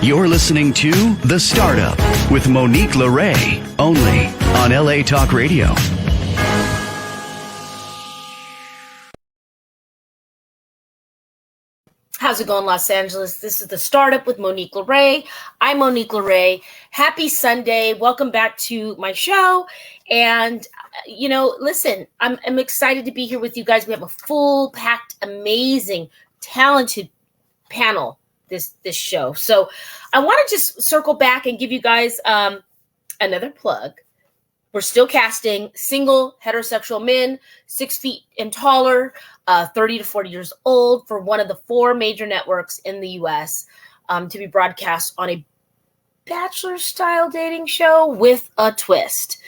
You're listening to The Startup with Monique LeRae, only on LA Talk Radio. How's it going, Los Angeles? This is The Startup with Monique LeRae. I'm Monique LeRae. Happy Sunday. Welcome back to my show. And, listen, I'm excited to be here with you guys. We have a full-packed, amazing, talented panel this show. So I want to just circle back and give you guys another plug. We're still casting single heterosexual men, 6 feet and taller, 30 to 40 years old, for one of the 4 major networks in the U.S. To be broadcast on a bachelor-style dating show with a twist.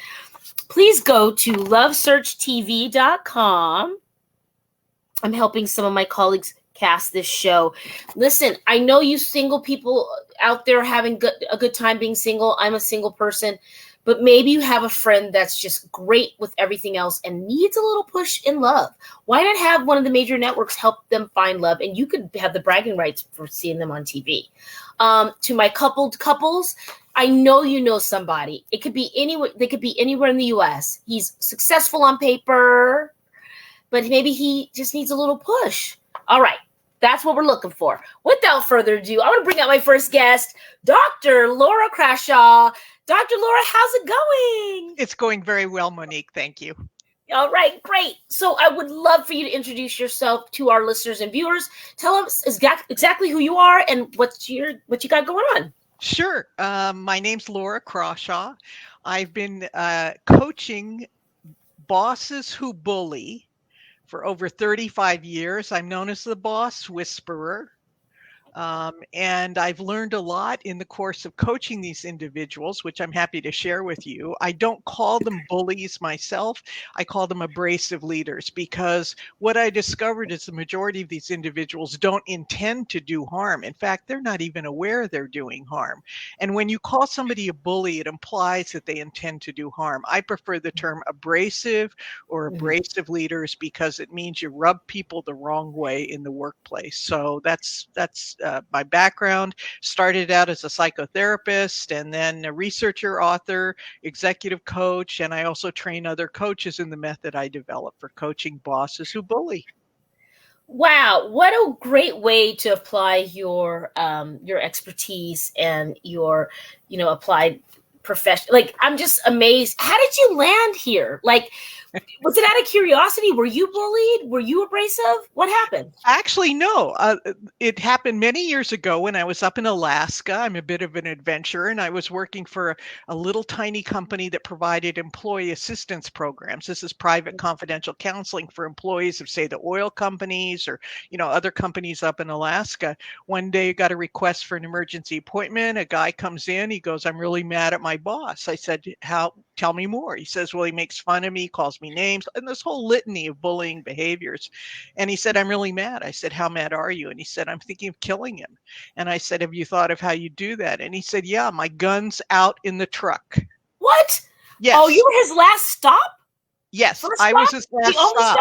Please go to lovesearchtv.com. I'm helping some of my colleagues cast this show. Listen, I know you single people out there having a good time being single. I'm a single person. But maybe you have a friend that's just great with everything else and needs a little push in love. Why not have one of the major networks help them find love? And you could have the bragging rights for seeing them on TV. To my coupled couples, I know you know somebody. It could be anywhere. They could be anywhere in the U.S. He's successful on paper, but maybe he just needs a little push. All right. That's what we're looking for. Without further ado, I want to bring out my first guest, Dr. Laura Crashaw. Dr. Laura, how's it going? It's going very well, Monique. Thank you. All right, great. So I would love for you to introduce yourself to our listeners and viewers. Tell us exactly who you are and what you got going on. Sure. My name's Laura Crashaw. I've been coaching bosses who bully for over 35 years. I'm known as the boss whisperer. And I've learned a lot in the course of coaching these individuals, which I'm happy to share with you. I don't call them bullies myself. I call them abrasive leaders, because what I discovered is the majority of these individuals don't intend to do harm. In fact, they're not even aware they're doing harm. And when you call somebody a bully, it implies that they intend to do harm. I prefer the term abrasive or abrasive leaders, because it means you rub people the wrong way in the workplace. So that's my background. Started out as a psychotherapist and then a researcher, author, executive coach, and I also train other coaches in the method I develop for coaching bosses who bully. Wow, what a great way to apply your expertise and your applied profession. Like, I'm just amazed. How did you land here? Like, was it out of curiosity? Were you bullied? Were you abrasive? What happened? Actually, no. It happened many years ago when I was up in Alaska. I'm a bit of an adventurer, and I was working for a little tiny company that provided employee assistance programs. This is private confidential counseling for employees of, say, the oil companies or, other companies up in Alaska. One day I got a request for an emergency appointment. A guy comes in. He goes, "I'm really mad at my boss." I said, "How? Tell me more." He says, "Well, he makes fun of me, calls me names," and this whole litany of bullying behaviors. And he said, "I'm really mad." I said, "How mad are you?" And he said, "I'm thinking of killing him." And I said, "Have you thought of how you do that?" And he said, "Yeah, my gun's out in the truck." What? Yes. Oh, you were his last stop? Yes, I was his last stop.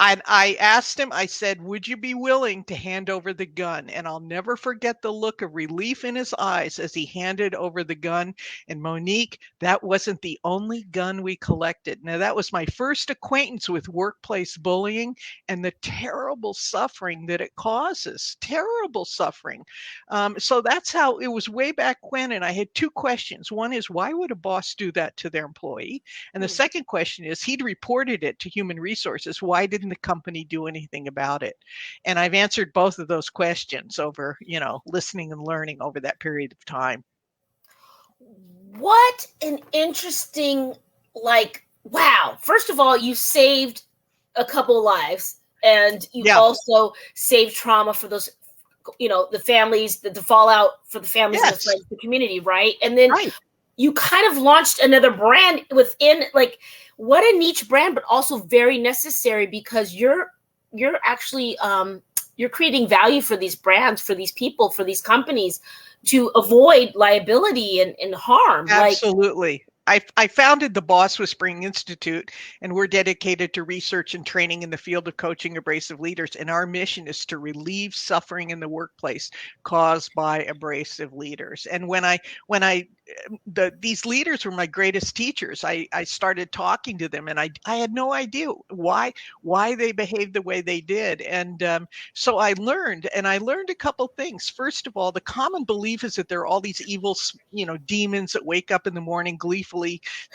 And I asked him, I said, "Would you be willing to hand over the gun?" And I'll never forget the look of relief in his eyes as he handed over the gun. And Monique, that wasn't the only gun we collected. Now, that was my first acquaintance with workplace bullying and the terrible suffering that it causes. Terrible suffering. So that's how it was way back when. And I had 2 questions. One is, why would a boss do that to their employee? And the second question is, he'd reported it to human resources. Why didn't the company do anything about it? And I've answered both of those questions over, listening and learning over that period of time. What an interesting, wow. First of all, you saved a couple lives, and you also saved trauma for those, the families, the fallout for the families and the friends, the community, right? And then you kind of launched another brand within, what a niche brand, but also very necessary, because you're actually you're creating value for these brands, for these people, for these companies, to avoid liability and harm. Absolutely. I founded the Boss Whispering Institute, and we're dedicated to research and training in the field of coaching abrasive leaders. And our mission is to relieve suffering in the workplace caused by abrasive leaders. And these leaders were my greatest teachers. I started talking to them, and I had no idea why they behaved the way they did. And so I learned a couple things. First of all, the common belief is that there are all these evil, demons that wake up in the morning gleefully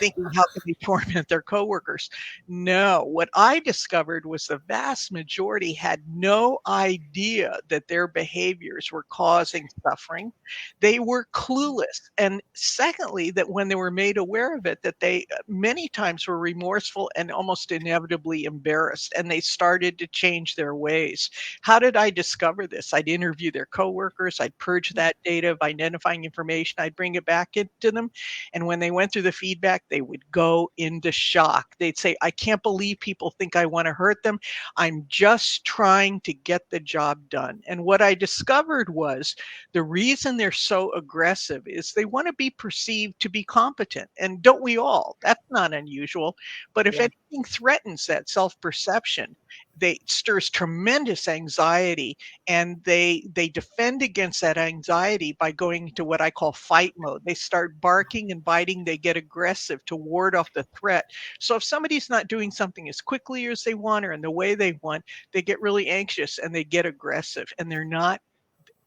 thinking how can they torment their coworkers. No, what I discovered was the vast majority had no idea that their behaviors were causing suffering. They were clueless. And secondly, that when they were made aware of it, that they many times were remorseful and almost inevitably embarrassed, and they started to change their ways. How did I discover this? I'd interview their coworkers, I'd purge that data of identifying information, I'd bring it back into them. And when they went through the feedback, they would go into shock. They'd say, I can't believe people think I want to hurt them. I'm just trying to get the job done. And what I discovered was the reason they're so aggressive is they want to be perceived to be competent. And don't we all? That's not unusual. But if Yeah. anything threatens that self-perception, they stirs tremendous anxiety, and they defend against that anxiety by going into what I call fight mode. They start barking and biting, they get aggressive to ward off the threat. So if somebody's not doing something as quickly as they want or in the way they want, they get really anxious and they get aggressive, and they're not,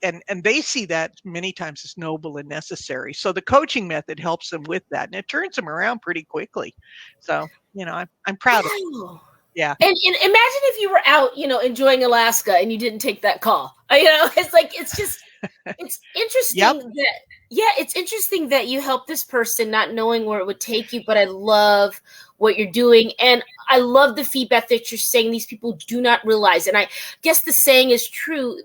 and they see that many times as noble and necessary. So the coaching method helps them with that, and it turns them around pretty quickly. So, I'm proud of it. Wow. Yeah. And imagine if you were out, enjoying Alaska and you didn't take that call. It's like, it's interesting Yep. it's interesting that you helped this person not knowing where it would take you, but I love what you're doing. And I love the feedback that you're saying these people do not realize. And I guess the saying is true.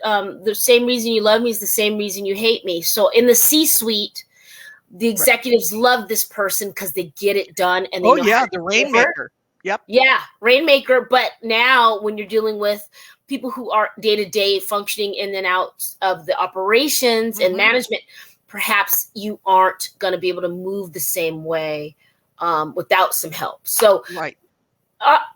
The same reason you love me is the same reason you hate me. So in the C-suite, the executives love this person because they get it done. And they The rainmaker. Yep. Yeah, rainmaker. But now when you're dealing with people who are day-to-day functioning in and out of the operations and management, perhaps you aren't going to be able to move the same way without some help. So Right.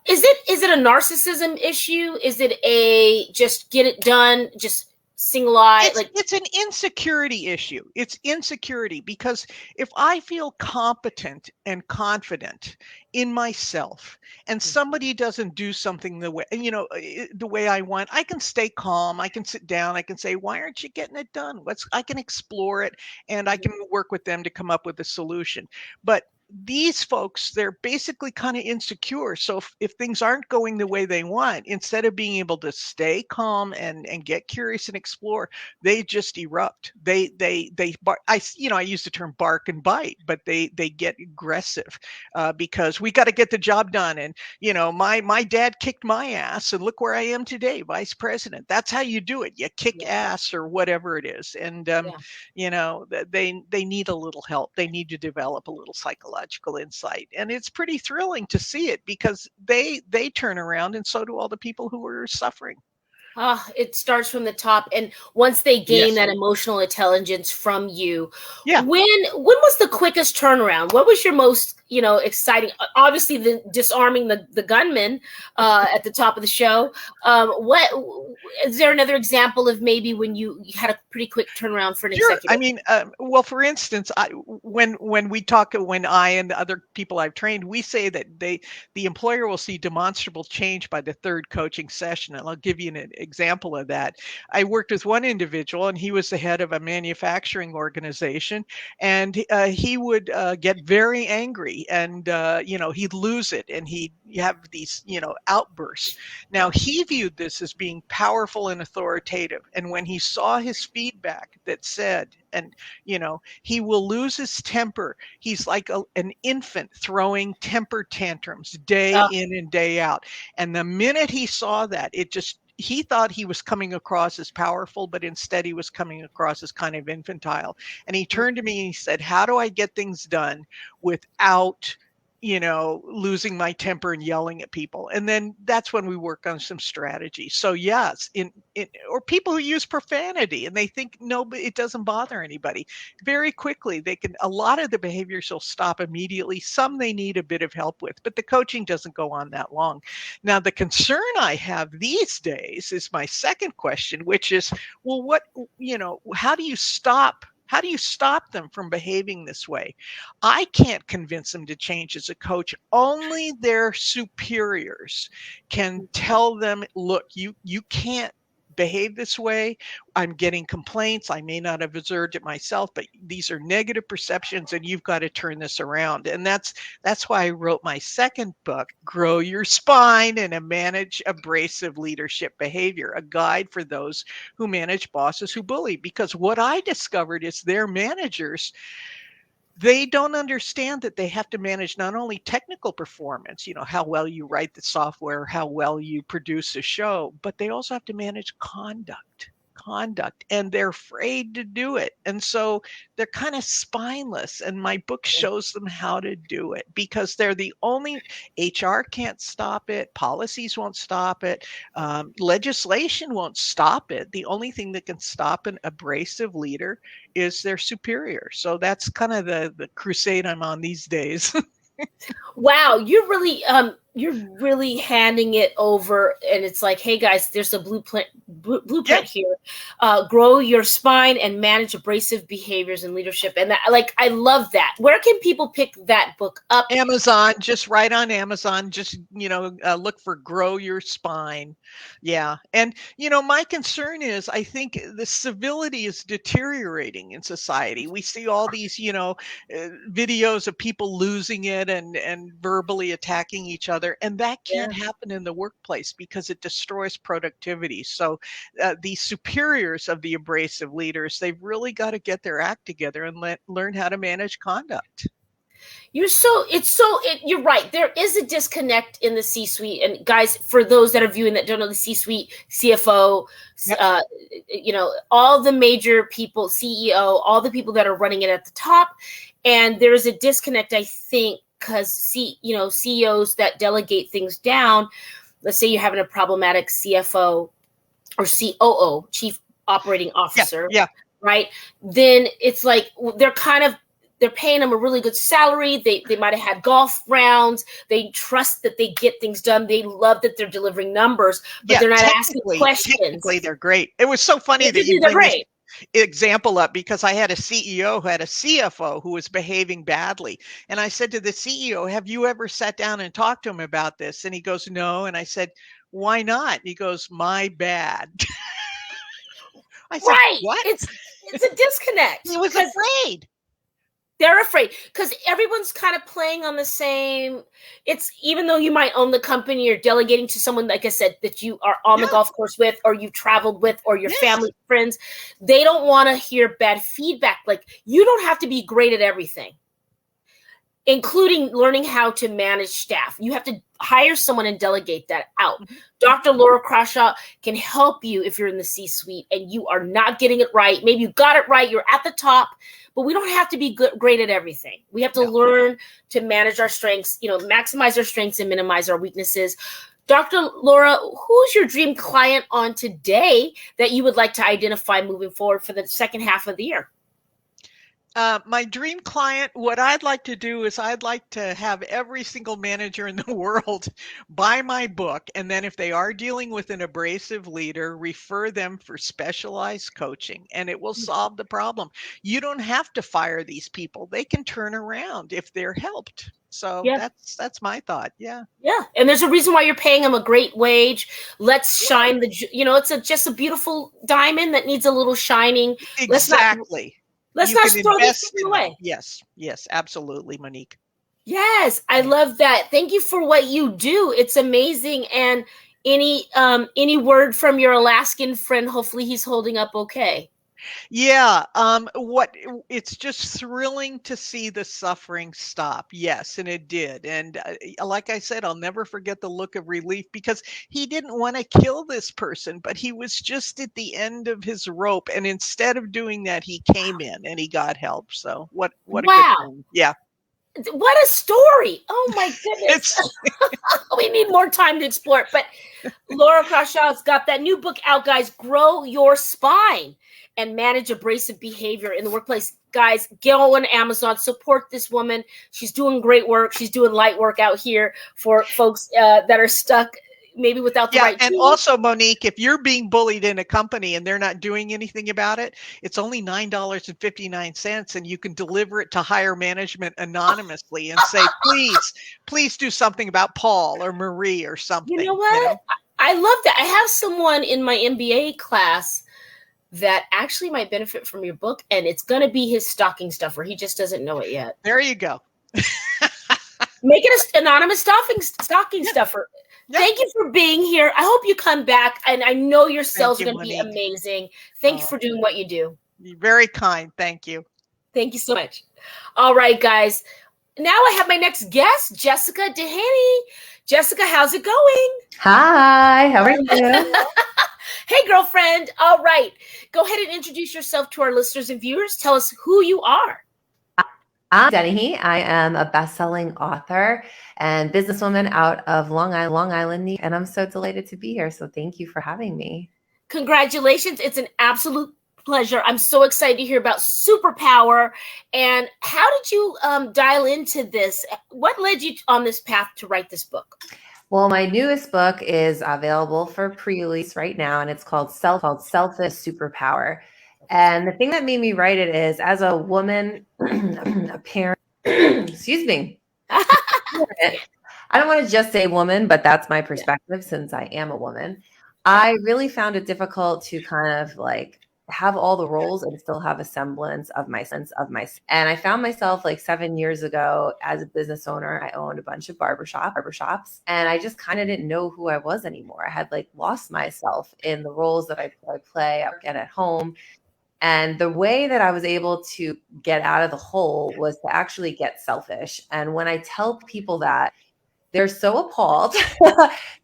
Is it a narcissism issue? Is it a just get it done, just single eye? It's an insecurity issue. It's insecurity, because if I feel competent and confident in myself, and somebody doesn't do something the way I want, I can stay calm. I can sit down. I can say, "Why aren't you getting it done?" I can explore it, and I can work with them to come up with a solution. But these folks, they're basically kind of insecure. So if things aren't going the way they want, instead of being able to stay calm and get curious and explore, they just erupt. They bark. I use the term bark and bite, but they get aggressive because we got to get the job done. And my dad kicked my ass, and look where I am today, vice president. That's how you do it. You kick ass or whatever it is. And they need a little help. They need to develop a little psychological insight, and it's pretty thrilling to see it, because they turn around, and so do all the people who are suffering. It starts from the top, and once they gain Yes. that emotional intelligence from you, Yeah. when was the quickest turnaround? What was your most exciting? Obviously, the disarming the gunman at the top of the show. What is there another example of maybe when you had a pretty quick turnaround for an Sure. executive? I mean, well, for instance, when I and the other people I've trained, we say that the employer will see demonstrable change by the third coaching session. And I'll give you an example of that. I worked with one individual, and he was the head of a manufacturing organization, and he would get very angry, and he'd lose it, and he'd have these outbursts. Now, he viewed this as being powerful and authoritative, and when he saw his feedback that said, and he will lose his temper, he's like an infant throwing temper tantrums day in and day out. And the minute he saw that, he thought he was coming across as powerful, but instead he was coming across as kind of infantile. And he turned to me and he said, "How do I get things done without losing my temper and yelling at people. And then that's when we work on some strategy. So yes, or people who use profanity and they think, no, but it doesn't bother anybody. Very quickly, a lot of the behaviors will stop immediately. Some they need a bit of help with, but the coaching doesn't go on that long. Now, the concern I have these days is my second question, which is, well, how do you stop them from behaving this way? I can't convince them to change as a coach. Only their superiors can tell them, look, you can't behave this way. I'm getting complaints. I may not have observed it myself, but these are negative perceptions and you've got to turn this around. And that's why I wrote my second book, Grow Your Spine and Manage Abrasive Leadership Behavior, a guide for those who manage bosses who bully. Because what I discovered is their managers, they don't understand that they have to manage not only technical performance, how well you write the software, how well you produce a show, but they also have to manage conduct, and they're afraid to do it. And so they're kind of spineless. And my book shows them how to do it because they're the only, HR can't stop it. Policies won't stop it. Legislation won't stop it. The only thing that can stop an abrasive leader is their superior. So that's kind of the crusade I'm on these days. Wow, you're really handing it over, and it's like, hey guys, there's a blueprint here. Grow your spine and manage abrasive behaviors in leadership, and that, I love that. Where can people pick that book up? Amazon, just right on Amazon. Just look for Grow Your Spine. Yeah, and my concern is I think the civility is deteriorating in society. We see all these videos of people losing it and verbally attacking each other, and that can't happen in the workplace because it destroys productivity. So the superiors of the abrasive leaders, they've really got to get their act together and learn how to manage conduct. You're right. There is a disconnect in the C-suite. And guys, for those that are viewing that don't know, the C-suite, CFO, all the major people, CEO, all the people that are running it at the top. And there is a disconnect, I think, because CEOs that delegate things down, let's say you're having a problematic CFO or COO, Chief Operating Officer, right? Then it's like they're paying them a really good salary. They might have had golf rounds. They trust that they get things done. They love that they're delivering numbers, but they're not asking questions. Technically, they're great. It was so funny that you bring this example up because I had a CEO who had a CFO who was behaving badly. And I said to the CEO, have you ever sat down and talked to him about this? And he goes, no. And I said, why not? And he goes, my bad. I said, right. What? It's a disconnect. He was afraid. They're afraid because everyone's kind of playing on the same. It's even though you might own the company, you're delegating to someone, like I said, that you are on the golf course with, or you've traveled with, or your family, friends. They don't want to hear bad feedback. Like, you don't have to be great at everything, including learning how to manage staff. You have to hire someone and delegate that out. Mm-hmm. Dr. Laura Crawshaw can help you if you're in the C-suite and you are not getting it right. Maybe you got it right, you're at the top, but we don't have to be great at everything. We have to learn to manage our strengths, maximize our strengths and minimize our weaknesses. Dr. Laura, who's your dream client on today that you would like to identify moving forward for the second half of the year? My dream client, what I'd like to do is I'd like to have every single manager in the world buy my book. And then if they are dealing with an abrasive leader, refer them for specialized coaching, and it will solve the problem. You don't have to fire these people. They can turn around if they're helped. So that's my thought. Yeah. And there's a reason why you're paying them a great wage. Let's shine it's just a beautiful diamond that needs a little shining. Exactly. Let's not throw this away. Yes, absolutely, Monique. Yes, I love that. Thank you for what you do. It's amazing. And any word from your Alaskan friend? Hopefully he's holding up okay. Yeah, it's just thrilling to see the suffering stop. Yes, and it did. And like I said, I'll never forget the look of relief because he didn't want to kill this person, but he was just at the end of his rope. And instead of doing that, he came in and he got help. So what a good thing. Yeah. What a story. Oh my goodness. We need more time to explore it. But Laura Crawshaw's got that new book out, guys. Grow Your Spine and Manage Abrasive Behavior in the Workplace. Guys, get on Amazon. Support this woman. She's doing great work. She's doing light work out here for folks that are stuck maybe without the right and tools. also, Monique, if you're being bullied in a company and they're not doing anything about it, it's only $9.59, and you can deliver it to higher management anonymously and say, please do something about Paul or Marie or something. You know what? I love that. I have someone in my MBA class that actually might benefit from your book, and it's going to be his stocking stuffer. He just doesn't know it yet. There you go. Make it an anonymous stocking stuffer. Yeah. Thank you for being here. I hope you come back, and I know your sales are going to be amazing. Thank you for doing what you do. You're very kind. Thank you. Thank you so much. All right, guys. Now I have my next guest, Jessica Dehaney. Jessica, how's it going? Hi, how are you? Hey, girlfriend. All right. Go ahead and introduce yourself to our listeners and viewers. Tell us who you are. I'm Dehaney. I am a best-selling author and businesswoman out of Long Island, and I'm so delighted to be here. So thank you for having me. Congratulations. It's an absolute pleasure. I'm so excited to hear about superpower. And how did you dial into this? What led you on this path to write this book? Well, my newest book is available for pre-release right now, and it's called Selfish Superpower. And the thing that made me write it is, as a woman, a parent, excuse me. I don't want to just say woman, but that's my perspective since I am a woman. I really found it difficult to kind of like have all the roles and still have a semblance of my sense of myself. And I found myself like 7 years ago as a business owner. I owned a bunch of barbershops, and I just kind of didn't know who I was anymore. I had like lost myself in the roles that I play at home. And the way that I was able to get out of the hole was to actually get selfish. And when I tell people that, they're so appalled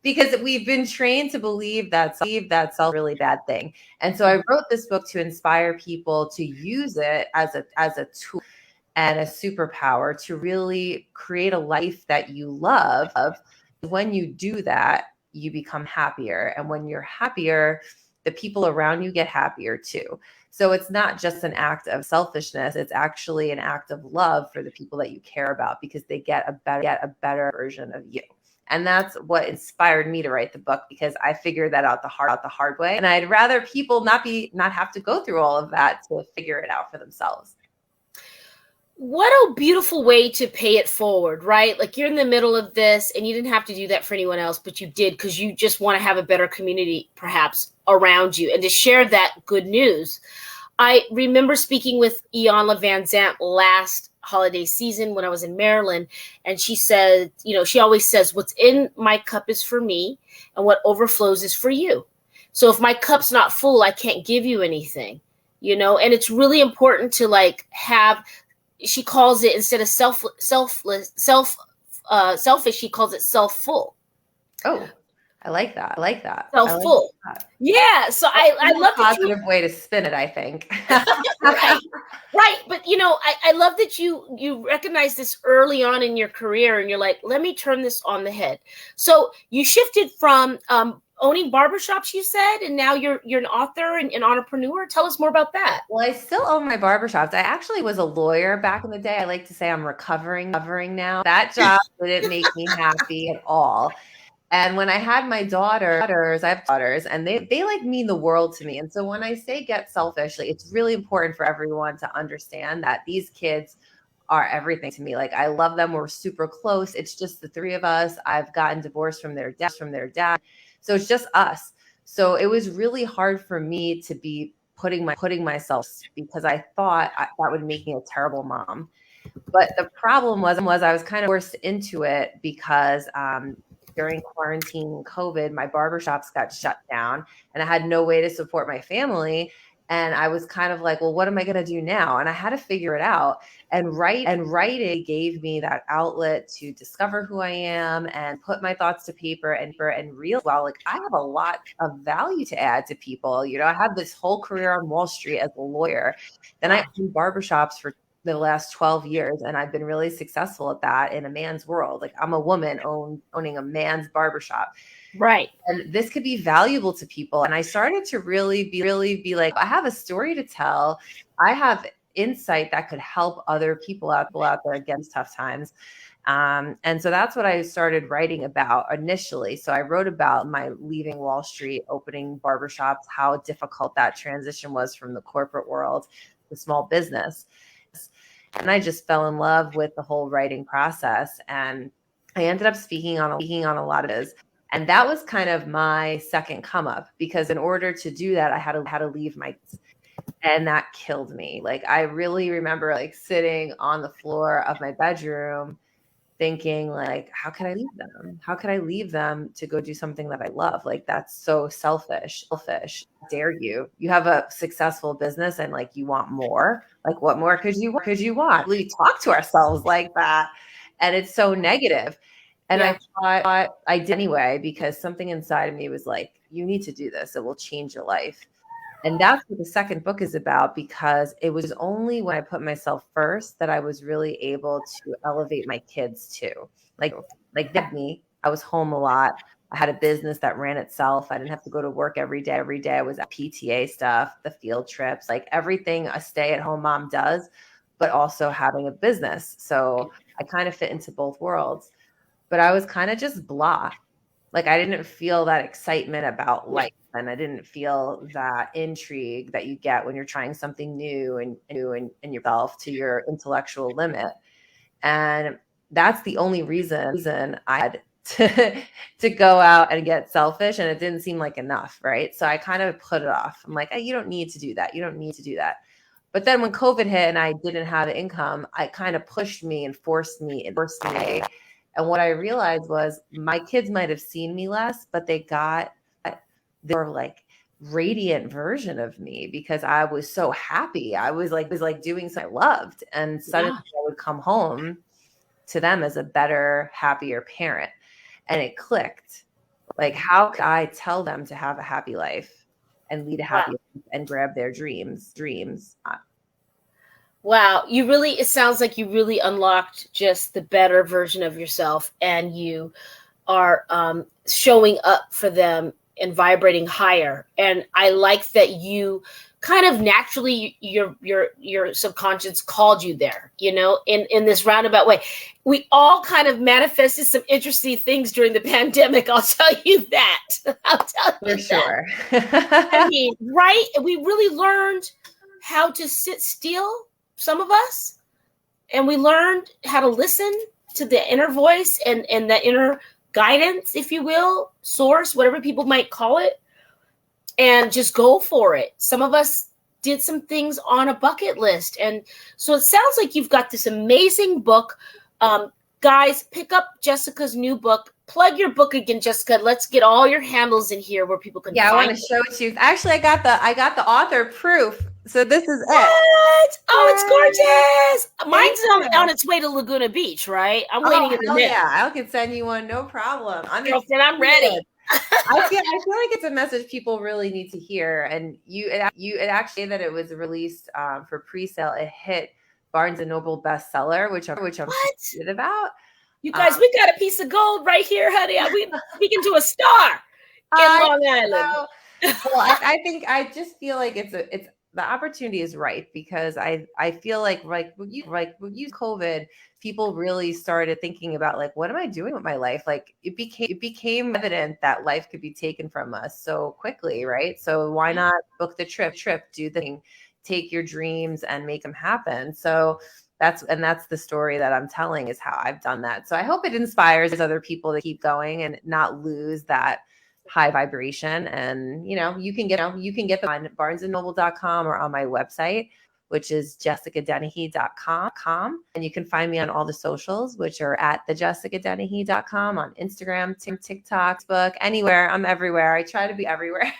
because we've been trained to believe that self is a really bad thing. And so I wrote this book to inspire people to use it as a tool and a superpower to really create a life that you love. When you do that, you become happier. And when you're happier, the people around you get happier too. So it's not just an act of selfishness. It's actually an act of love for the people that you care about, because they get a better version of you. And that's what inspired me to write the book, because I figured that out the hard way. And I'd rather people not have to go through all of that to figure it out for themselves. What a beautiful way to pay it forward, right? Like, you're in the middle of this and you didn't have to do that for anyone else, but you did because you just want to have a better community perhaps around you and to share that good news. I remember speaking with Iyanla Van Zant last holiday season when I was in Maryland, and she said, she always says, what's in my cup is for me and what overflows is for you. So if my cup's not full, I can't give you anything, and it's really important to like have, she calls it, instead of selfish, she calls it self-full. Oh, I like that. Self-full. Yeah. So I love a positive way to spin it, I think. Right. But I love that you recognize this early on in your career, and you're like, let me turn this on the head. So you shifted from owning barbershops, you said, and now you're an author and an entrepreneur. Tell us more about that. Well, I still own my barbershops. I actually was a lawyer back in the day. I like to say I'm recovering now. That job didn't make me happy at all. And when I had my daughters, I have daughters, and they like mean the world to me. And so when I say get selfish, like, it's really important for everyone to understand that these kids are everything to me. Like, I love them. We're super close. It's just the three of us. I've gotten divorced from their dad. So it's just us. So it was really hard for me to be putting myself, because I thought that would make me a terrible mom. But the problem was I was kind of forced into it because during quarantine and COVID, my barbershops got shut down and I had no way to support my family. And I was kind of like, well, what am I going to do now? And I had to figure it out. And writing gave me that outlet to discover who I am and put my thoughts to paper and realize, well, like, I have a lot of value to add to people. I had this whole career on Wall Street as a lawyer. Then I owned barbershops for the last 12 years, and I've been really successful at that in a man's world. Like, I'm a woman owning a man's barbershop. Right. And this could be valuable to people. And I started to really be like, I have a story to tell. I have insight that could help other people out there against tough times. And so that's what I started writing about initially. So I wrote about my leaving Wall Street, opening barbershops, how difficult that transition was from the corporate world to small business. And I just fell in love with the whole writing process. And I ended up speaking on a lot of those. And that was kind of my second come up, because in order to do that, I had to leave my kids. And that killed me. Like, I really remember like sitting on the floor of my bedroom thinking like, how could I leave them? How could I leave them to go do something that I love? Like, that's so selfish. How dare you? You have a successful business and like you want more. Like, what more could you want? We talk to ourselves like that. And it's so negative. And I thought I did anyway, because something inside of me was like, you need to do this. It will change your life. And that's what the second book is about, because it was only when I put myself first that I was really able to elevate my kids too. Like me, I was home a lot. I had a business that ran itself. I didn't have to go to work every day. I was at PTA stuff, the field trips, like everything a stay-at-home mom does, but also having a business. So I kind of fit into both worlds. But I was kind of just blah. Like, I didn't feel that excitement about life, and I didn't feel that intrigue that you get when you're trying something new and yourself to your intellectual limit. And that's the only reason I had to go out and get selfish, and it didn't seem like enough, right? So I kind of put it off. I'm like, hey, you don't need to do that. You don't need to do that. But then when COVID hit and I didn't have income, it kind of pushed me and forced me. And what I realized was my kids might have seen me less, but they were like radiant version of me, because I was so happy. I was like doing something I loved. And suddenly I would come home to them as a better, happier parent. And it clicked. Like, how could I tell them to have a happy life and lead a happy life and grab their dreams? Wow. It sounds like you really unlocked just the better version of yourself, and you are showing up for them and vibrating higher. And I like that you kind of naturally, your subconscious called you there, in this roundabout way. We all kind of manifested some interesting things during the pandemic. I'll tell you that. For sure. I mean, right? We really learned how to sit still, some of us, and we learned how to listen to the inner voice and the inner guidance, if you will, source, whatever people might call it, and just go for it. Some of us did some things on a bucket list. And so it sounds like you've got this amazing book. Guys, pick up Jessica's new book. Plug your book again, Jessica. Let's get all your handles in here where people can find I want to show it to you. Actually, I got the author proof. So this is what? it. Oh, it's gorgeous. Mine's on its way to Laguna Beach, right? I'm waiting in the middle. Yeah, I can send you one, no problem. Girlfriend, I'm ready. I feel like it's a message people really need to hear. And it actually, that it was released for pre-sale. It hit Barnes and Noble bestseller, which I'm excited about. You guys, we got a piece of gold right here, honey. We speaking to a star in Long Island. Well, I just feel like it's the opportunity is right, because I feel like when you COVID, people really started thinking about like, what am I doing with my life? Like, it became evident that life could be taken from us so quickly, right? So why not book the trip, do the thing, take your dreams and make them happen. So that's the story that I'm telling, is how I've done that. So I hope it inspires other people to keep going and not lose that high vibration. And you can get them on barnesandnoble.com or on my website, which is jessicadennehy.com. And you can find me on all the socials, which are at thejessicadennehy.com, on Instagram, TikTok, Facebook, anywhere. I'm everywhere. I try to be everywhere.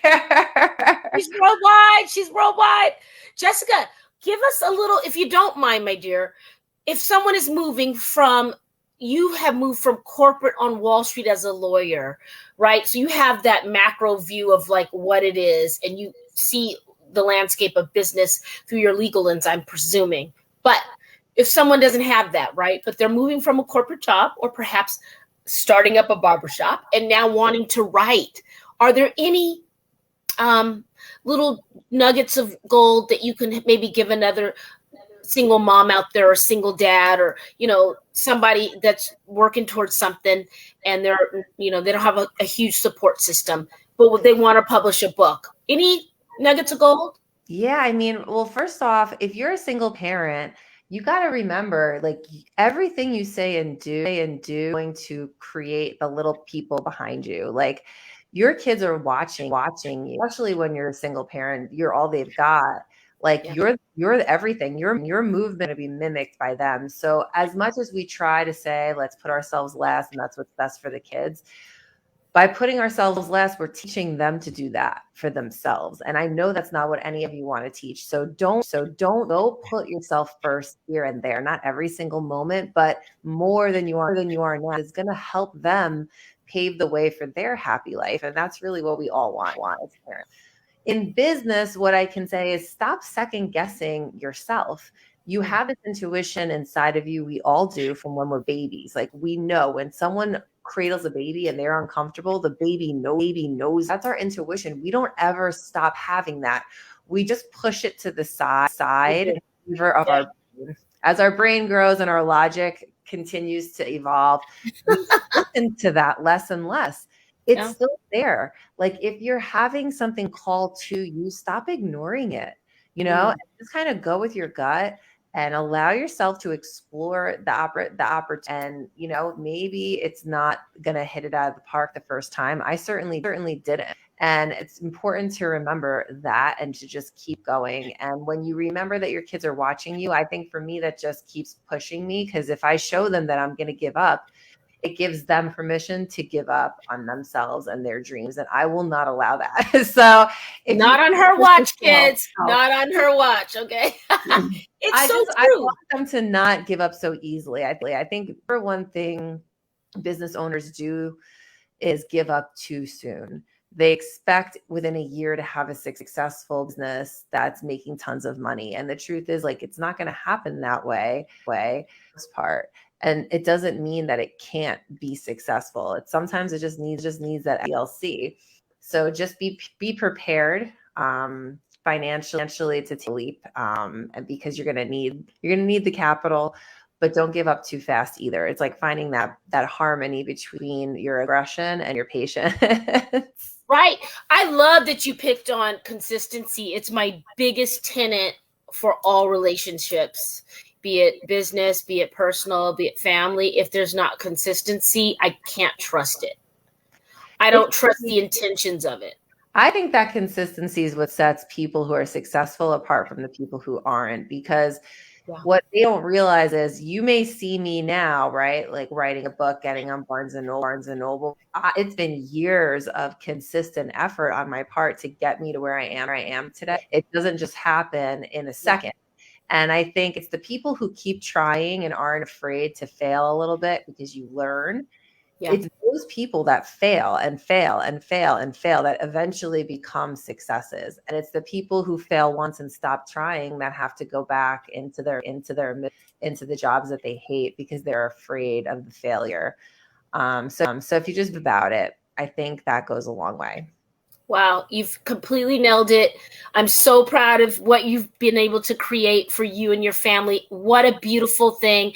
She's worldwide. Jessica, give us a little, if you don't mind, my dear, if someone is you have moved from corporate on Wall Street as a lawyer, right? So you have that macro view of like what it is, and you see the landscape of business through your legal lens, I'm presuming. But if someone doesn't have that, right? But they're moving from a corporate job or perhaps starting up a barbershop and now wanting to write. Are there any little nuggets of gold that you can maybe give another single mom out there or single dad or, somebody that's working towards something and they're, they don't have a huge support system, but they want to publish a book? Any nuggets of gold? Yeah, I mean, well, first off, if you're a single parent, you got to remember, like, everything you say and do going to create the little people behind you. Like, your kids are watching you, especially when you're a single parent. You're all they've got. Like, you're everything. Your movement to be mimicked by them. So as much as we try to say, let's put ourselves last, and that's what's best for the kids, by putting ourselves last, we're teaching them to do that for themselves. And I know that's not what any of you want to teach. So don't go put yourself first here and there, not every single moment, but more than you are now is going to help them pave the way for their happy life. And that's really what we all want as parents. In business, what I can say is stop second guessing yourself. You have this intuition inside of you. We all do from when we're babies. Like, we know when someone cradles a baby and they're uncomfortable, the baby knows. That's our intuition. We don't ever stop having that. We just push it to the side in favor of our brain. As our brain grows and our logic continues to evolve, we listen to that less and less. It's still there. Like, if you're having something call to you, stop ignoring it, and just kind of go with your gut and allow yourself to explore the opportunity. And, maybe it's not going to hit it out of the park the first time. I certainly didn't. And it's important to remember that and to just keep going. And when you remember that your kids are watching you, I think for me, that just keeps pushing me, because if I show them that I'm going to give up, it gives them permission to give up on themselves and their dreams. And I will not allow that. So not on her watch, kids. Not on her watch. Okay. It's so true. I want them to not give up so easily. I think for one thing business owners do is give up too soon. They expect within a year to have a successful business that's making tons of money. And the truth is, like, it's not going to happen that way. This part. And it doesn't mean that it can't be successful. Sometimes it just needs that DLC. So just be prepared financially to take a leap, and because you're gonna need the capital, but don't give up too fast either. It's like finding that harmony between your aggression and your patience. Right. I love that you picked on consistency. It's my biggest tenet for all relationships. Be it business, be it personal, be it family. If there's not consistency, I can't trust it. I don't trust the intentions of it. I think that consistency is what sets people who are successful apart from the people who aren't, because what they don't realize is, you may see me now, right? Like writing a book, getting on Barnes and Noble. It's been years of consistent effort on my part to get me to where I am today. It doesn't just happen in a second. And I think it's the people who keep trying and aren't afraid to fail a little bit, because you learn. Yeah. It's those people that fail and fail and fail and fail that eventually become successes. And it's the people who fail once and stop trying that have to go back into the jobs that they hate, because they're afraid of the failure. So if you just about it, I think that goes a long way. Wow, you've completely nailed it. I'm so proud of what you've been able to create for you and your family. What a beautiful thing.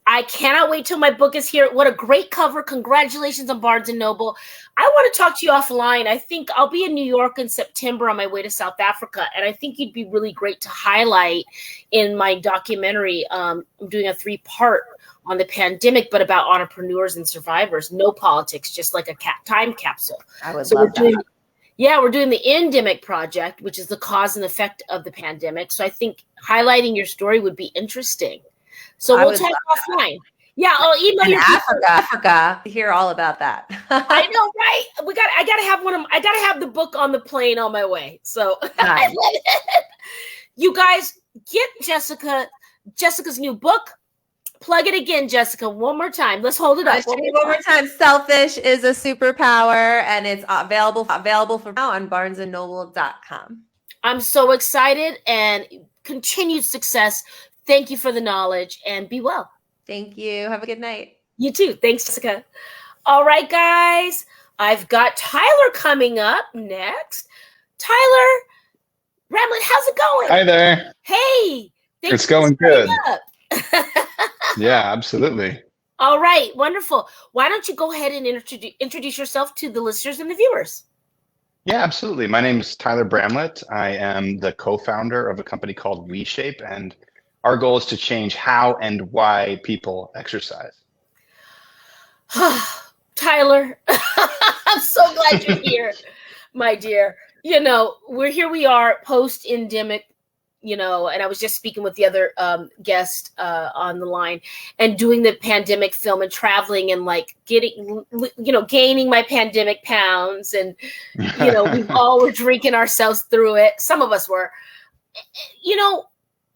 I cannot wait till my book is here. What a great cover. Congratulations on Barnes & Noble. I want to talk to you offline. I think I'll be in New York in September on my way to South Africa, and I think you'd be really great to highlight in my documentary. I'm doing a 3-part on the pandemic, but about entrepreneurs and survivors. No politics, just like a time capsule. I would love that. We're doing the Endemic Project, which is the cause and effect of the pandemic. So I think highlighting your story would be interesting. So we'll talk offline. Yeah, I'll email you. Africa. Hear all about that. I know, right? I gotta have the book on the plane on my way. So nice. You guys get Jessica's new book. Plug it again, Jessica, one more time. Let's hold it up. One more time. Selfish is a Superpower, and it's available for now on barnesandnoble.com. I'm so excited, and continued success. Thank you for the knowledge, and be well. Thank you. Have a good night. You too. Thanks, Jessica. All right, guys. I've got Tyler coming up next. Tyler Bramlett, how's it going? Hi there. Hey. It's going good. Up. Yeah, absolutely. All right. Wonderful. Why don't you go ahead and introduce yourself to the listeners and the viewers? Yeah, absolutely. My name is Tyler Bramlett. I am the co-founder of a company called WeShape, and our goal is to change how and why people exercise. Tyler, I'm so glad you're here, my dear. You know, we are post-endemic, you know, and I was just speaking with the other guest on the line and doing the pandemic film and traveling and like gaining my pandemic pounds. And, you know, we all were drinking ourselves through it. Some of us were. You know,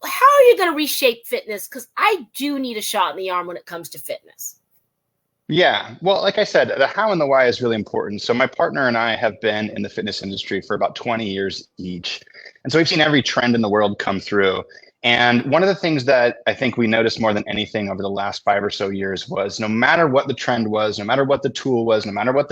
how are you going to reshape fitness? Because I do need a shot in the arm when it comes to fitness. Yeah, well, like I said, the how and the why is really important. So my partner and I have been in the fitness industry for about 20 years each. And so we've seen every trend in the world come through. And one of the things that I think we noticed more than anything over the last 5 or so years was no matter what the trend was, no matter what the tool was, no matter what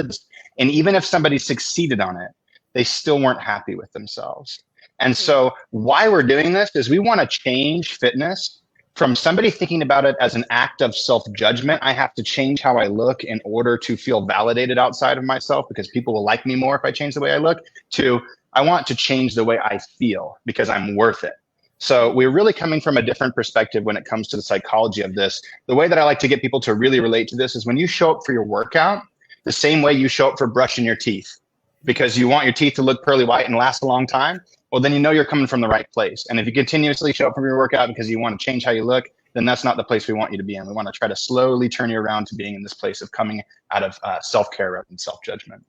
and even if somebody succeeded on it, they still weren't happy with themselves. And so why we're doing this is we want to change fitness from somebody thinking about it as an act of self-judgment. I have to change how I look in order to feel validated outside of myself because people will like me more if I change the way I look, to I want to change the way I feel because I'm worth it. So we're really coming from a different perspective when it comes to the psychology of this. The way that I like to get people to really relate to this is when you show up for your workout, the same way you show up for brushing your teeth because you want your teeth to look pearly white and last a long time. Well, then you know you're coming from the right place. And if you continuously show up for your workout because you want to change how you look, then that's not the place we want you to be in. We want to try to slowly turn you around to being in this place of coming out of self-care rather than self-judgment.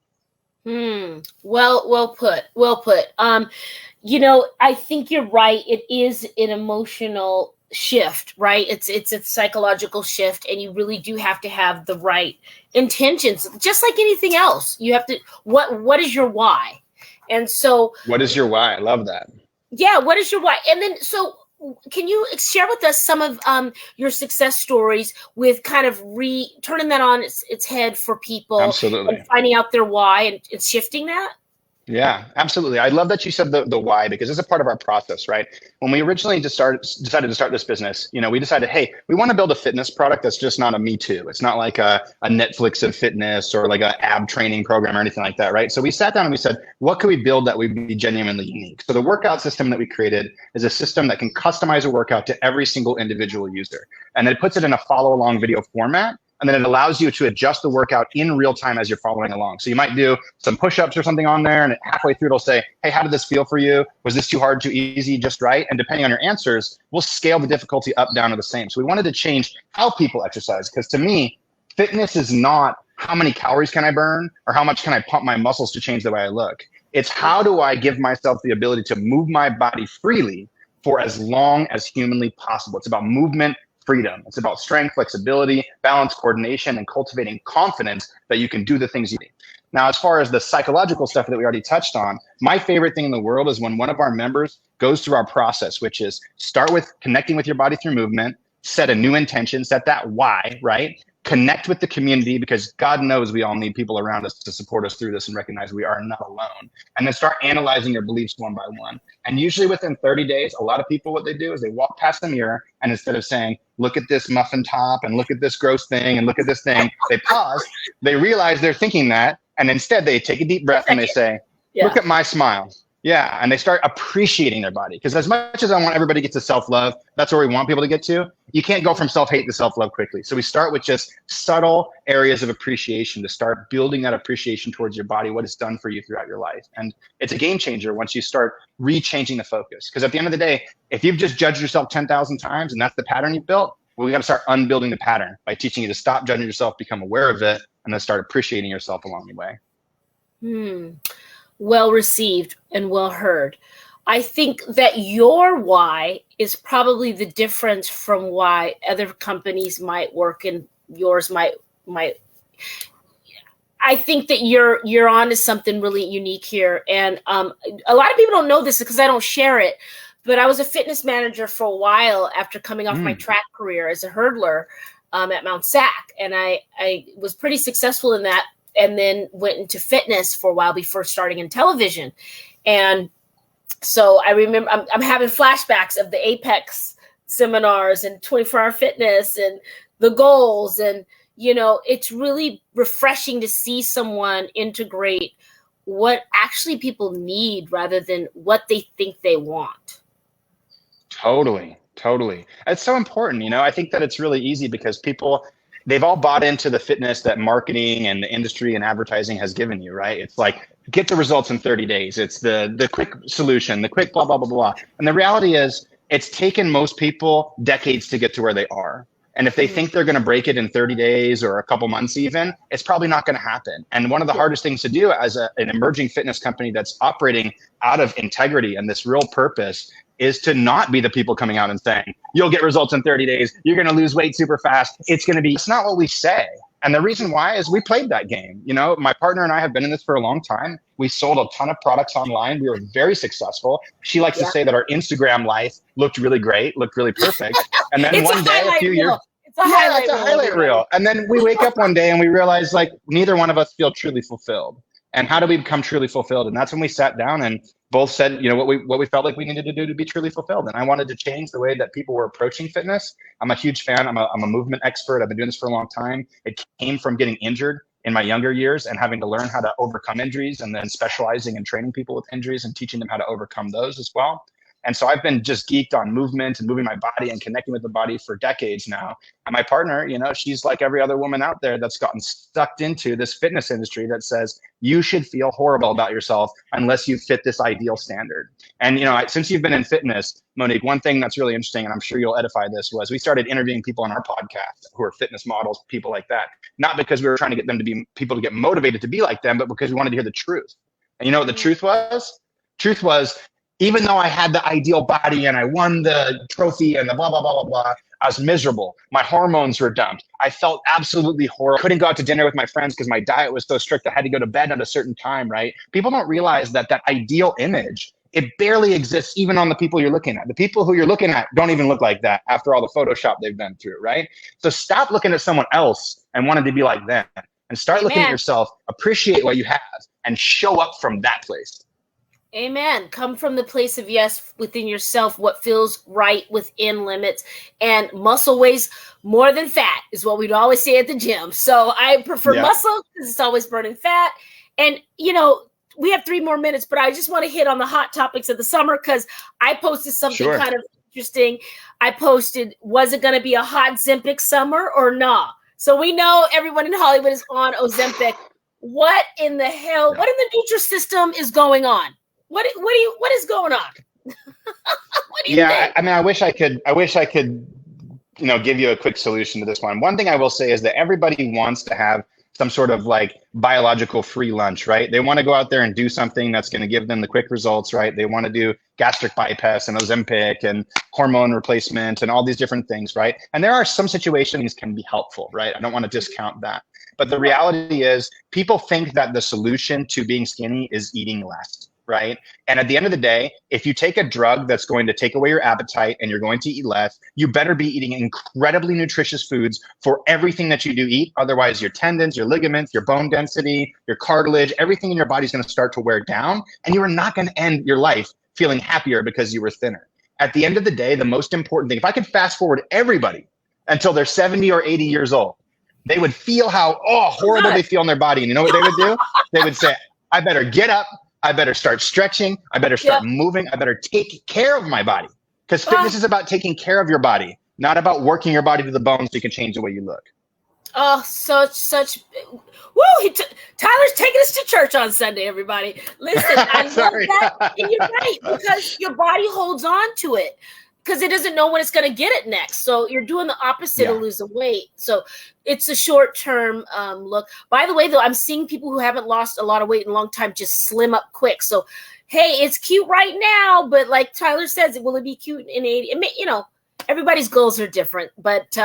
Well put. You know, I think you're right. It is an emotional shift, right? It's a psychological shift, and you really do have to have the right intentions. Just like anything else, you have to. What is your why? And so, what is your why? I love that. Yeah, what is your why? And then, so can you share with us some of your success stories with kind of turning that on its head for people? Absolutely. And finding out their why and shifting that? Yeah, absolutely. I love that you said the why, because it's a part of our process, right? When we originally decided to start this business, you know, we decided, hey, we want to build a fitness product that's just not a Me Too. It's not like a Netflix of fitness or like an ab training program or anything like that, right? So we sat down and we said, what could we build that would be genuinely unique? So the workout system that we created is a system that can customize a workout to every single individual user. And then it puts it in a follow along video format. And then it allows you to adjust the workout in real time as you're following along. So you might do some push-ups or something on there, and halfway through it'll say, hey, how did this feel for you? Was this too hard, too easy, just right? And depending on your answers, we'll scale the difficulty up, down, or the same. So we wanted to change how people exercise, because to me, fitness is not how many calories can I burn or how much can I pump my muscles to change the way I look. It's how do I give myself the ability to move my body freely for as long as humanly possible. It's about movement freedom. It's about strength, flexibility, balance, coordination, and cultivating confidence that you can do the things you need. Now, as far as the psychological stuff that we already touched on, my favorite thing in the world is when one of our members goes through our process, which is start with connecting with your body through movement, set a new intention, set that why, right? Connect with the community, because God knows we all need people around us to support us through this and recognize we are not alone. And then start analyzing your beliefs one by one. And usually within 30 days, a lot of people, what they do is they walk past the mirror, and instead of saying, look at this muffin top and look at this gross thing and look at this thing, they pause, they realize they're thinking that, and instead they take a deep breath and they say, look at my smile. Yeah, and they start appreciating their body. Because as much as I want everybody to get to self-love, that's where we want people to get to, you can't go from self-hate to self-love quickly. So we start with just subtle areas of appreciation to start building that appreciation towards your body, what it's done for you throughout your life. And it's a game changer once you start re-changing the focus. Because at the end of the day, if you've just judged yourself 10,000 times and that's the pattern you've built, well, we got to start unbuilding the pattern by teaching you to stop judging yourself, become aware of it, and then start appreciating yourself along the way. Well received and well heard. I think that your why is probably the difference from why other companies might work and yours might. I think that you're on to something really unique here. And a lot of people don't know this because I don't share it. but I was a fitness manager for a while after coming off my track career as a hurdler at Mount Sac. And I was pretty successful in that, and then went into fitness for a while before starting in television. And so I remember I'm having flashbacks of the Apex seminars and 24-hour fitness and the goals. And, you know, it's really refreshing to see someone integrate what actually people need rather than what they think they want. Totally. It's so important. You know, I think that it's really easy because they've all bought into the fitness that marketing and the industry and advertising has given you, right? It's like, get the results in 30 days. It's the quick solution, the quick blah, blah, blah, blah. And the reality is it's taken most people decades to get to where they are. And if they think they're going to break it in 30 days or a couple months even, it's probably not going to happen. And one of the hardest things to do as an emerging fitness company that's operating out of integrity and this real purpose is to not be the people coming out and saying, you'll get results in 30 days, you're going to lose weight super fast. It's not what we say. And the reason why is we played that game. You know, my partner and I have been in this for a long time. We sold a ton of products online. We were very successful. She likes to say that our Instagram life looked really great, looked really perfect. And then one day, a few years, it's a highlight reel. And then we wake up one day and we realize like neither one of us feel truly fulfilled. And how do we become truly fulfilled? And that's when we sat down and both said, you know, what we felt like we needed to do to be truly fulfilled. And I wanted to change the way that people were approaching fitness. I'm a huge fan. I'm a movement expert. I've been doing this for a long time. It came from getting injured in my younger years and having to learn how to overcome injuries, and then specializing and training people with injuries and teaching them how to overcome those as well. And so I've been just geeked on movement and moving my body and connecting with the body for decades now. And my partner, you know, she's like every other woman out there that's gotten sucked into this fitness industry that says you should feel horrible about yourself unless you fit this ideal standard. And, you know, since you've been in fitness, Monique, one thing that's really interesting, and I'm sure you'll edify this, was we started interviewing people on our podcast who are fitness models, people like that, not because we were trying to get them to be people to get motivated to be like them, but because we wanted to hear the truth. And you know what the truth was? Truth was, even though I had the ideal body and I won the trophy and the blah, blah, blah, blah, blah, I was miserable. My hormones were dumped. I felt absolutely horrible. Couldn't go out to dinner with my friends because my diet was so strict. I had to go to bed at a certain time, right? People don't realize that ideal image, it barely exists even on the people you're looking at. The people who you're looking at don't even look like that after all the Photoshop they've been through, right? So stop looking at someone else and wanting to be like them, and start looking at yourself, appreciate what you have, and show up from that place. Amen. Come from the place of yes within yourself, what feels right within limits. And muscle weighs more than fat is what we'd always say at the gym. So I prefer muscle because it's always burning fat. And, you know, we have 3 more minutes, but I just want to hit on the hot topics of the summer because I posted something kind of interesting. I posted, was it going to be a hot Ozempic summer or not? So we know everyone in Hollywood is on Ozempic. What in the hell, what in the Nutrisystem is going on? What is going on? What do you think? I mean, I wish I could, you know, give you a quick solution to this one. One thing I will say is that everybody wants to have some sort of like biological free lunch, right? They want to go out there and do something that's going to give them the quick results, right? They want to do gastric bypass and Ozempic and hormone replacement and all these different things, right? And there are some situations can be helpful, right? I don't want to discount that. But the reality is people think that the solution to being skinny is eating less, right? And at the end of the day, if you take a drug that's going to take away your appetite and you're going to eat less, you better be eating incredibly nutritious foods for everything that you do eat. Otherwise, your tendons, your ligaments, your bone density, your cartilage, everything in your body is going to start to wear down, and you are not going to end your life feeling happier because you were thinner. At the end of the day, the most important thing, if I could fast forward everybody until they're 70 or 80 years old, they would feel how horrible they feel in their body. And you know what they would do? They would say, I better get up. I better start stretching. I better start moving. I better take care of my body. Because fitness is about taking care of your body, not about working your body to the bone so you can change the way you look. Oh, such. Woo! Tyler's taking us to church on Sunday, everybody. Listen, I love that. And you're right, because your body holds on to it because it doesn't know when it's going to get it next. So you're doing the opposite of losing weight. So it's a short-term look. By the way, though, I'm seeing people who haven't lost a lot of weight in a long time just slim up quick. So, hey, it's cute right now, but like Tyler says, will it be cute in 80? It may, you know, everybody's goals are different. But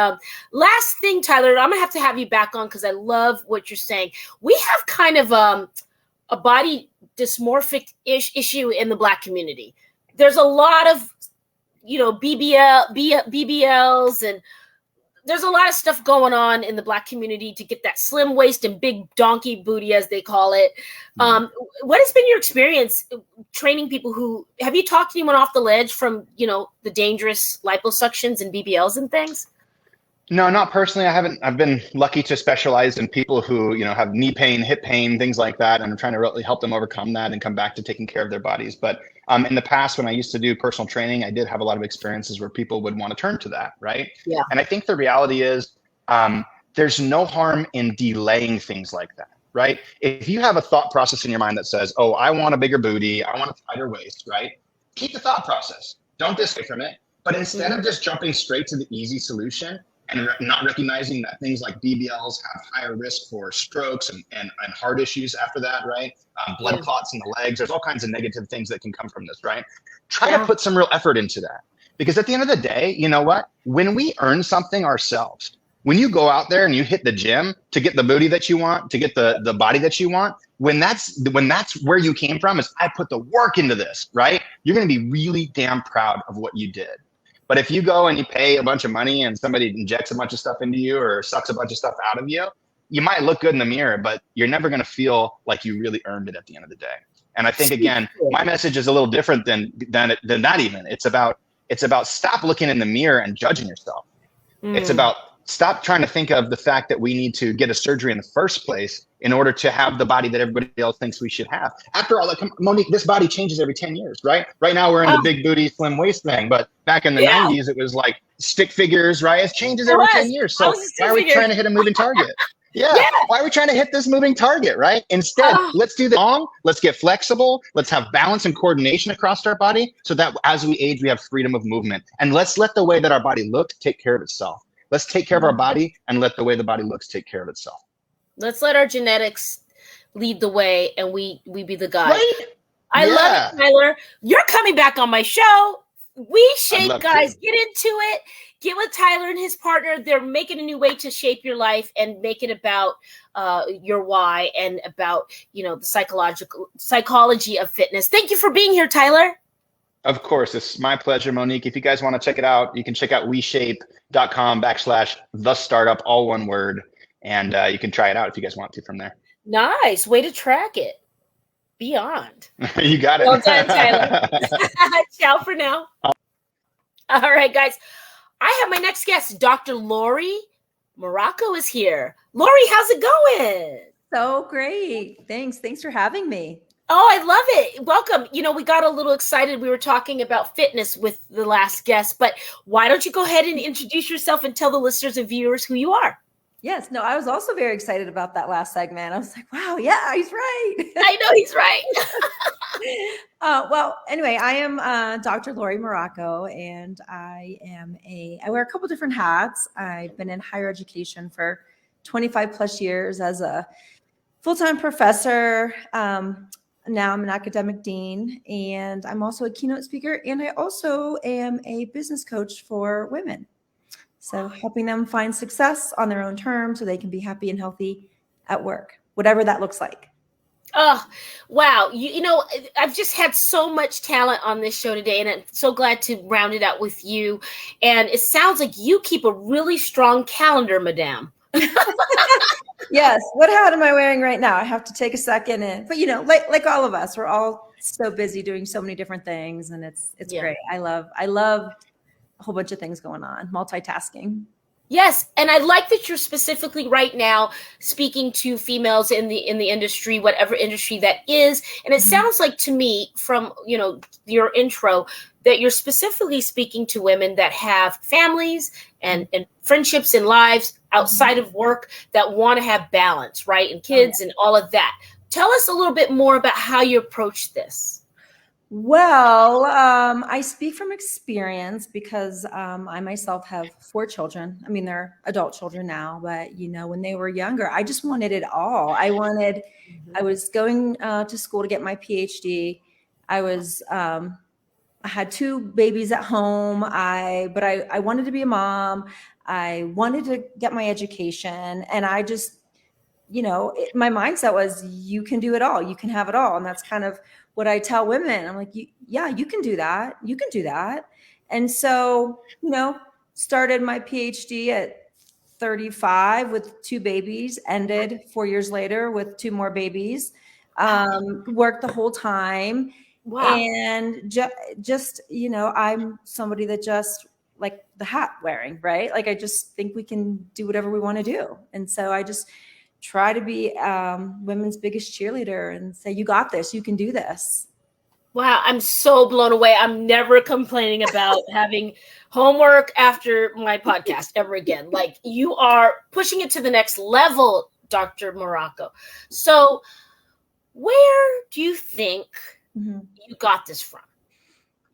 last thing, Tyler, I'm going to have you back on because I love what you're saying. We have kind of a body dysmorphic issue in the Black community. There's a lot of BBLs, and there's a lot of stuff going on in the Black community to get that slim waist and big donkey booty, as they call it. What has been your experience training people have you talked to anyone off the ledge from, the dangerous liposuctions and BBLs and things? No, not personally. I haven't. I've been lucky to specialize in people who, have knee pain, hip pain, things like that. And I'm trying to really help them overcome that and come back to taking care of their bodies. But in the past, when I used to do personal training, I did have a lot of experiences where people would want to turn to that, right? Yeah. And I think the reality is there's no harm in delaying things like that, right? If you have a thought process in your mind that says, oh, I want a bigger booty, I want a tighter waist, right? Keep the thought process. Don't dissuade from it. But instead of just jumping straight to the easy solution, and not recognizing that things like BBLs have higher risk for strokes and heart issues after that, right? Blood clots in the legs. There's all kinds of negative things that can come from this, right? Try to put some real effort into that. Because at the end of the day, you know what? When we earn something ourselves, when you go out there and you hit the gym to get the booty that you want, to get the body that you want, when that's where you came from, is I put the work into this, right? You're going to be really damn proud of what you did. But if you go and you pay a bunch of money and somebody injects a bunch of stuff into you or sucks a bunch of stuff out of you, you might look good in the mirror, but you're never going to feel like you really earned it at the end of the day. And I think, again, my message is a little different than that even. It's about stop looking in the mirror and judging yourself. It's about stop trying to think of the fact that we need to get a surgery in the first place in order to have the body that everybody else thinks we should have. After all, Monique, this body changes every 10 years, right? Right now we're in the big booty, slim waist thing, but back in the 90s, it was like stick figures, right? It changes every 10 years. So why are we trying to hit a moving target? Why are we trying to hit this moving target, right? Instead, let's do the long, let's get flexible, let's have balance and coordination across our body so that as we age, we have freedom of movement. And let's let the way that our body looks take care of itself. Let's take care of our body and let the way the body looks take care of itself. Let's let our genetics lead the way and we be the guide. Right? I love it, Tyler. You're coming back on my show. We Shape, guys. Get into it. Get with Tyler and his partner. They're making a new way to shape your life and make it about your why and about, the psychology of fitness. Thank you for being here, Tyler. Of course, it's my pleasure, Monique. If you guys want to check it out, you can check out WeShape.com/TheStartup, all one word. And you can try it out if you guys want to from there. Nice. Way to track it. Beyond. You got it. Well done, Tyler. Ciao for now. All right, guys. I have my next guest, Dr. Lori Morocco is here. Lori, how's it going? So great. Thanks for having me. Oh, I love it. Welcome. We got a little excited. We were talking about fitness with the last guest, but why don't you go ahead and introduce yourself and tell the listeners and viewers who you are? Yes. No, I was also very excited about that last segment. I was like, wow, yeah, he's right. I know he's right. Well, anyway, I am Dr. Lori Morocco, and I wear a couple different hats. I've been in higher education for 25 plus years as a full-time professor. Now I'm an academic dean, and I'm also a keynote speaker, and I also am a business coach for women. So helping them find success on their own terms so they can be happy and healthy at work, whatever that looks like. Oh, wow. I've just had so much talent on this show today, and I'm so glad to round it out with you. And it sounds like you keep a really strong calendar, madame. Yes. What hat am I wearing right now? I have to take a second. But like all of us, we're all so busy doing so many different things, and it's great. I love a whole bunch of things going on, multitasking. Yes, and I like that you're specifically right now speaking to females in the industry, whatever industry that is. And it sounds like to me from, your intro that you're specifically speaking to women that have families and friendships and lives outside of work that want to have balance, right? And kids and all of that. Tell us a little bit more about how you approach this. Well, I speak from experience because I myself have 4 children. I mean, they're adult children now, but when they were younger, I just wanted it all. I was going to school to get my PhD. I had 2 babies at home. But I wanted to be a mom. I wanted to get my education, and I just, my mindset was, you can do it all. You can have it all. And that's kind of what I tell women. I'm like, yeah, you can do that. You can do that. And so, started my PhD at 35 with 2 babies, ended 4 years later with 2 more babies, worked the whole time. Wow. And just, I'm somebody that just like the hat wearing, right? Like, I just think we can do whatever we want to do. And so I just try to be women's biggest cheerleader and say, you got this, you can do this. Wow, I'm so blown away. I'm never complaining about having homework after my podcast ever again. Like, you are pushing it to the next level, Dr. Morocco. So where do you think you got this from?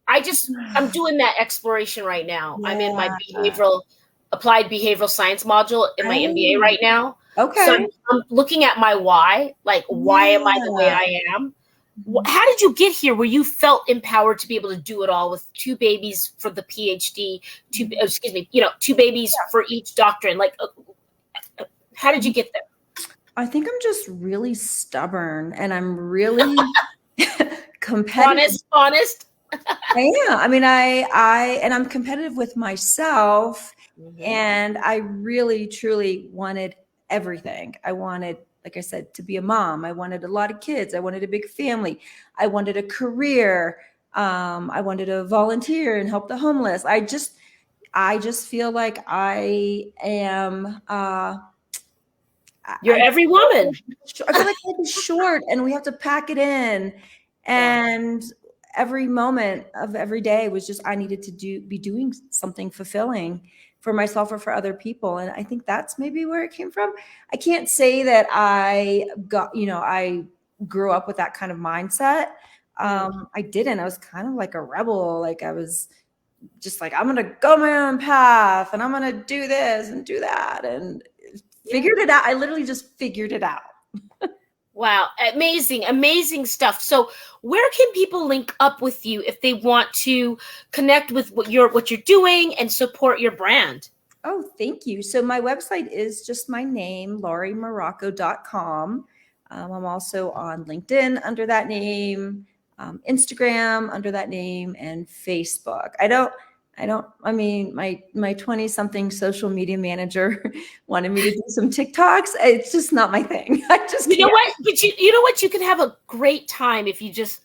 I'm doing that exploration right now. Yeah. I'm in my applied behavioral science module in my MBA right now. Okay. So I'm looking at my why, like, why am I the way I am? How did you get here where you felt empowered to be able to do it all with 2 babies for the PhD, 2 babies for each doctorate? Like, how did you get there? I think I'm just really stubborn, and I'm really competitive. Honest. I am. I mean, and I'm competitive with myself, and I really, truly wanted everything. I wanted, like I said, to be a mom. I wanted a lot of kids. I wanted a big family. I wanted a career. I wanted to volunteer and help the homeless. I just feel like I am. You're every woman. I feel like life is short, and we have to pack it in. And every moment of every day was just, I needed to be doing something fulfilling for myself or for other people. And I think that's maybe where it came from. I can't say that I grew up with that kind of mindset. I didn't. I was kind of like a rebel. Like, I was just like, I'm going to go my own path, and I'm going to do this and do that, and figured it out. I literally just figured it out. Wow. Amazing stuff. So where can people link up with you if they want to connect with what you're doing and support your brand? Oh, thank you. So my website is just my name, lauriemorocco.com. I'm also on LinkedIn under that name, Instagram under that name, and Facebook. I mean, my 20-something social media manager wanted me to do some TikToks. It's just not my thing. I just can't. You know what? But you know what? You can have a great time if you just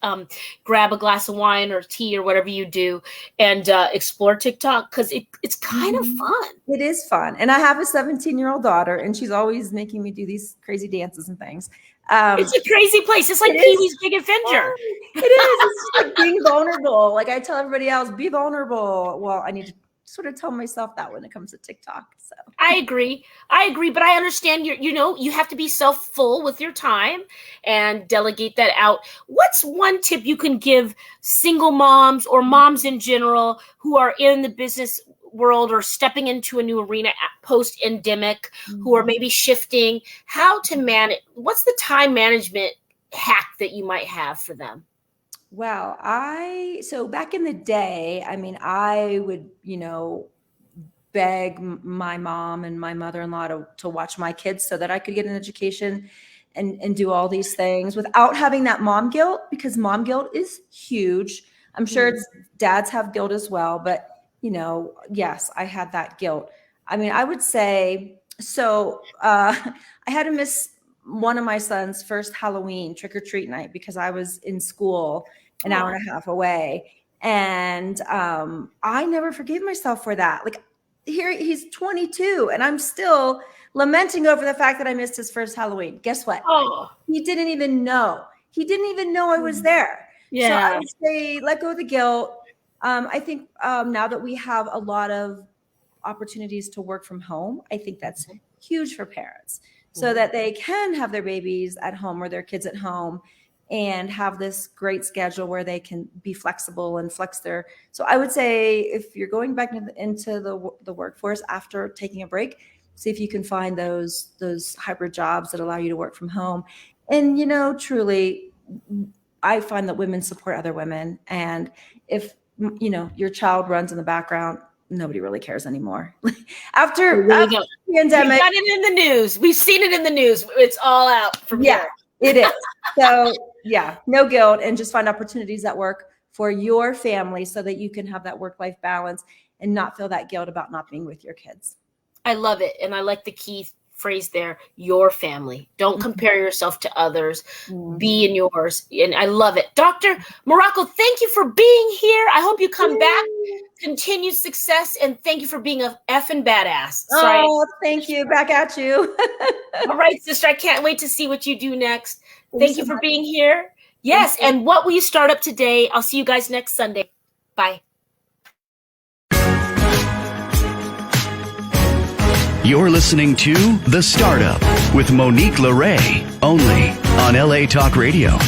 grab a glass of wine or tea or whatever you do and explore TikTok, because it's kind of fun. It is fun. And I have a 17-year-old daughter, and she's always making me do these crazy dances and things. It's a crazy place. It's like Pee-wee's Big Adventure. It is. It's just like being vulnerable. Like, I tell everybody else, be vulnerable. Well, I need to sort of tell myself that when it comes to TikTok. So I agree, but I understand you have to be self-full with your time and delegate that out. What's one tip you can give single moms or moms in general who are in the business world or stepping into a new arena post-endemic, who are maybe shifting, how to manage? What's the time management hack that you might have for them? Well, so back in the day, I mean, I would, beg my mom and my mother-in-law to watch my kids so that I could get an education and do all these things without having that mom guilt, because mom guilt is huge. I'm sure dads have guilt as well, but yes, I had that guilt. I mean, I would say, so I had to miss one of my son's first Halloween trick-or-treat night because I was in school an hour and a half away. And I never forgave myself for that. Like, here he's 22 and I'm still lamenting over the fact that I missed his first Halloween. Guess what? He didn't even know. He didn't even know I was there. Yeah. So I would say, let go of the guilt. I think now that we have a lot of opportunities to work from home, I think that's huge for parents, so that they can have their babies at home or their kids at home and have this great schedule where they can be flexible and flex their. So I would say, if you're going back into the workforce after taking a break, see if you can find those hybrid jobs that allow you to work from home. And, truly, I find that women support other women. And if, your child runs in the background, nobody really cares anymore. after the pandemic. We've got it in the news. We've seen it in the news. It's all out from here. It is. So yeah, no guilt, and just find opportunities that work for your family so that you can have that work-life balance and not feel that guilt about not being with your kids. I love it. And I like the key phrase there, your family. Don't compare yourself to others. Be in yours. And I love it. Dr. Morocco, thank you for being here. I hope you come back. Continued success. And thank you for being a effing badass. Sorry. Oh, thank you. Back at you. All right, sister. I can't wait to see what you do next. Thank you for being here. Yes. And what will you start up today? I'll see you guys next Sunday. Bye. You're listening to The Startup with Monique LeRae, only on LA Talk Radio.